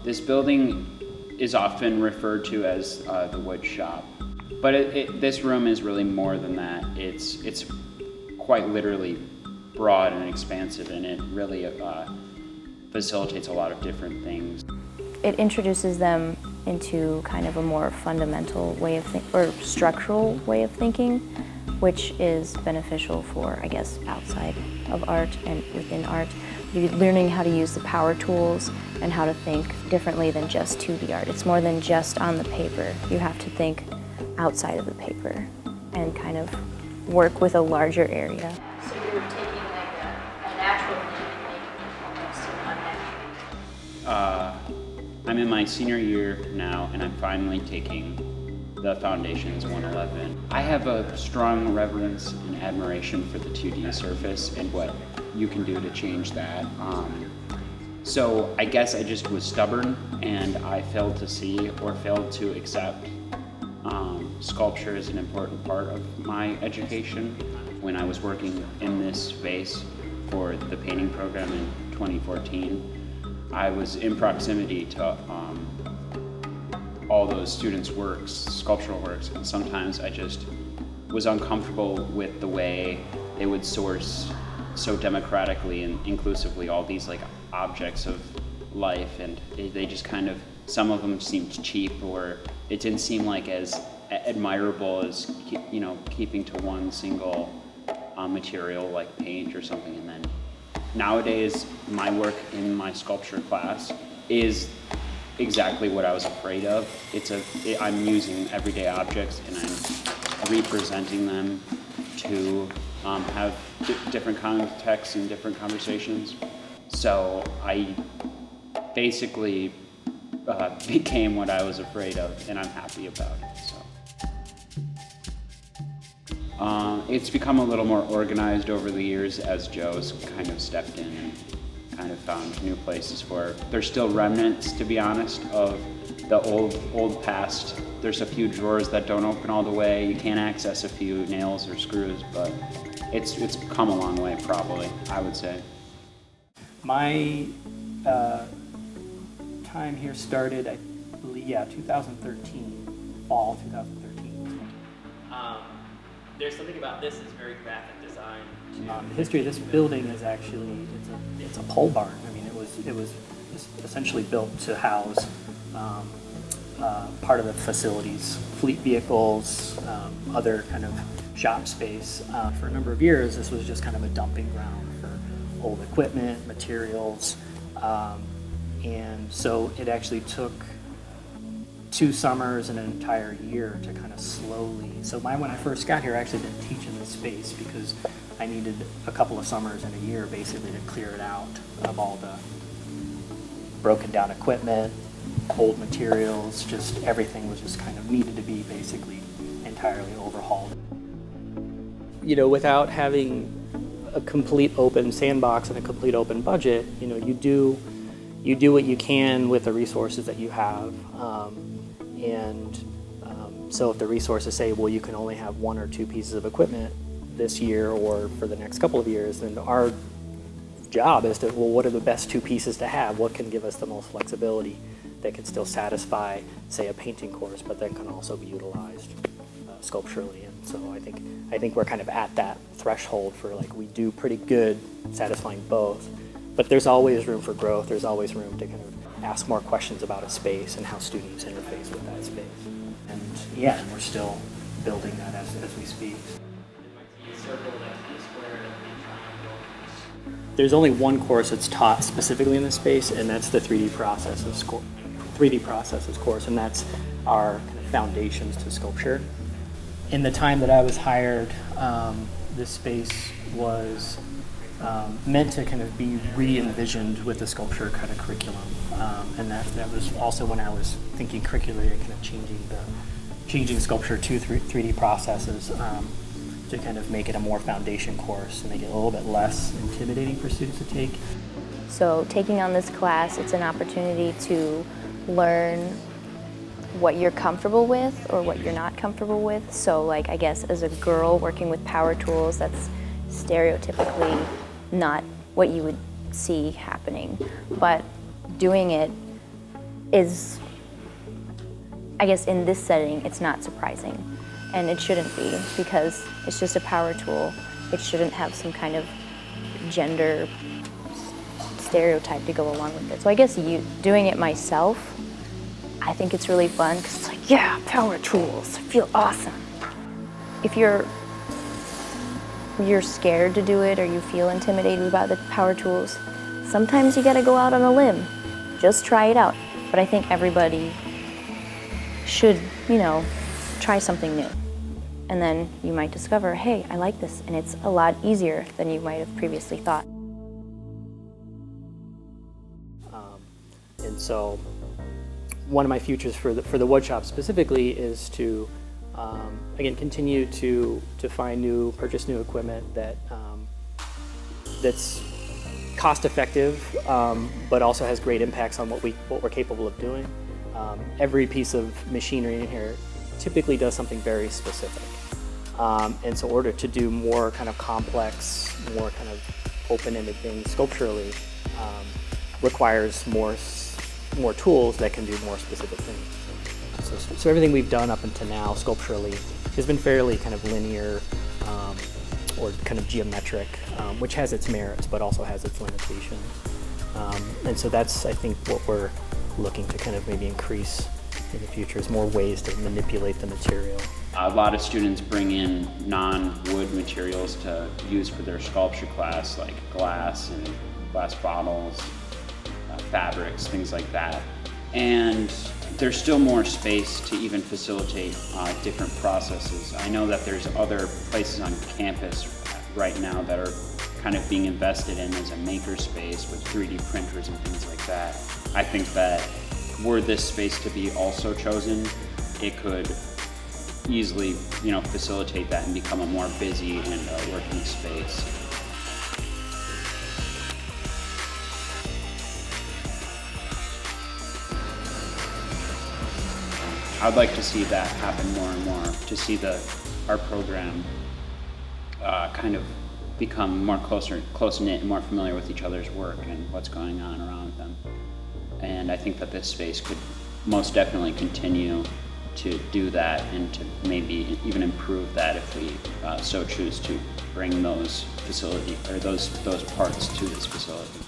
This building is often referred to as the Woodshop, but this room is really more than that. It's quite literally broad and expansive, and it really facilitates a lot of different things. It introduces them into kind of a more fundamental way of or structural way of thinking, which is beneficial for, I guess, outside of art and within art. You're learning how to use the power tools and how to think differently than just 2D art. It's more than just on the paper. You have to think outside of the paper and kind of work with a larger area. So you're taking like a natural thing and making it almost unnatural. I'm in my senior year now, and I'm finally taking the Foundations 111. I have a strong reverence and admiration for the 2D surface and what you can do to change that. So I guess I just was stubborn, and I failed to see or failed to accept sculpture as an important part of my education. When I was working in this space for the painting program in 2014, I was in proximity to all those students' works, sculptural works, and sometimes I just was uncomfortable with the way they would source so democratically and inclusively all these like objects of life, and they just kind of, some of them seemed cheap, or it didn't seem like as admirable as, you know, keeping to one single material like paint or something. And then nowadays my work in my sculpture class is exactly what I was afraid of. I'm using everyday objects and I'm representing them to have different contexts and different conversations. So I basically became what I was afraid of, and I'm happy about it. So. It's become a little more organized over the years as Joe's kind of stepped in and kind of found new places for it. There's still remnants, to be honest, of the old past. There's a few drawers that don't open all the way. You can't access a few nails or screws, but it's come a long way, probably, I would say. My time here started, I believe, 2013, fall 2013. There's something about this that's very graphic design. The history of this building is actually, it's a pole barn. I mean, it was essentially built to house part of the facilities, fleet vehicles, other kind of shop space. For a number of years, this was just kind of a dumping ground for old equipment, materials, and so it actually took 2 summers and an entire year to kind of slowly. So when I first got here, I actually didn't teach in this space because I needed a couple of summers and a year basically to clear it out of all the broken down equipment, old materials, just everything was just kind of needed to be basically entirely overhauled. You know, without having a complete open sandbox and a complete open budget, you know, you do what you can with the resources that you have. So if the resources say, well, you can only have 1 or 2 pieces of equipment this year or for the next couple of years, then our job is to, well, what are the best 2 pieces to have? What can give us the most flexibility that can still satisfy, say, a painting course, but then can also be utilized sculpturally? And so I think we're kind of at that threshold for, like, we do pretty good satisfying both, but there's always room for growth. There's always room to kind of ask more questions about a space and how students interface with that space. And yeah, we're still building that as we speak. There's only one course that's taught specifically in this space, and that's the 3D processes course, and that's our kind of foundations to sculpture. In the time that I was hired, this space was meant to kind of be re-envisioned with the sculpture kind of curriculum, and that was also when I was thinking curricularly and kind of changing sculpture to 3D processes to kind of make it a more foundation course and make it a little bit less intimidating for students to take. So taking on this class, it's an opportunity to learn what you're comfortable with or what you're not comfortable with. So like, I guess as a girl working with power tools, that's stereotypically not what you would see happening. But doing it is, I guess in this setting, it's not surprising. And it shouldn't be, because it's just a power tool. It shouldn't have some kind of gender stereotype to go along with it. So I guess doing it myself, I think it's really fun, because it's like, yeah, power tools, I feel awesome. If you're scared to do it or you feel intimidated about the power tools, sometimes you gotta go out on a limb. Just try it out. But I think everybody should, try something new. And then you might discover, hey, I like this, and it's a lot easier than you might have previously thought. And so one of my futures for the Woodshop specifically is to, again, continue to purchase new equipment that's cost effective, but also has great impacts on what we're capable of doing. Every piece of machinery in here typically does something very specific. And so in order to do more kind of complex, more kind of open-ended things sculpturally, requires more tools that can do more specific things. So everything we've done up until now sculpturally has been fairly kind of linear or kind of geometric, which has its merits but also has its limitations. And so that's, I think, what we're looking to kind of maybe increase in the future, is more ways to manipulate the material. A lot of students bring in non-wood materials to use for their sculpture class, like glass and glass bottles, fabrics, things like that. And there's still more space to even facilitate different processes. I know that there's other places on campus right now that are kind of being invested in as a maker space with 3D printers and things like that. I think that were this space to be also chosen, it could easily, facilitate that and become a more busy and working space. I'd like to see that happen more and more, to see our program kind of become more close-knit and more familiar with each other's work and what's going on around them. And I think that this space could most definitely continue to do that, and to maybe even improve that if we so choose to bring those parts to this facility.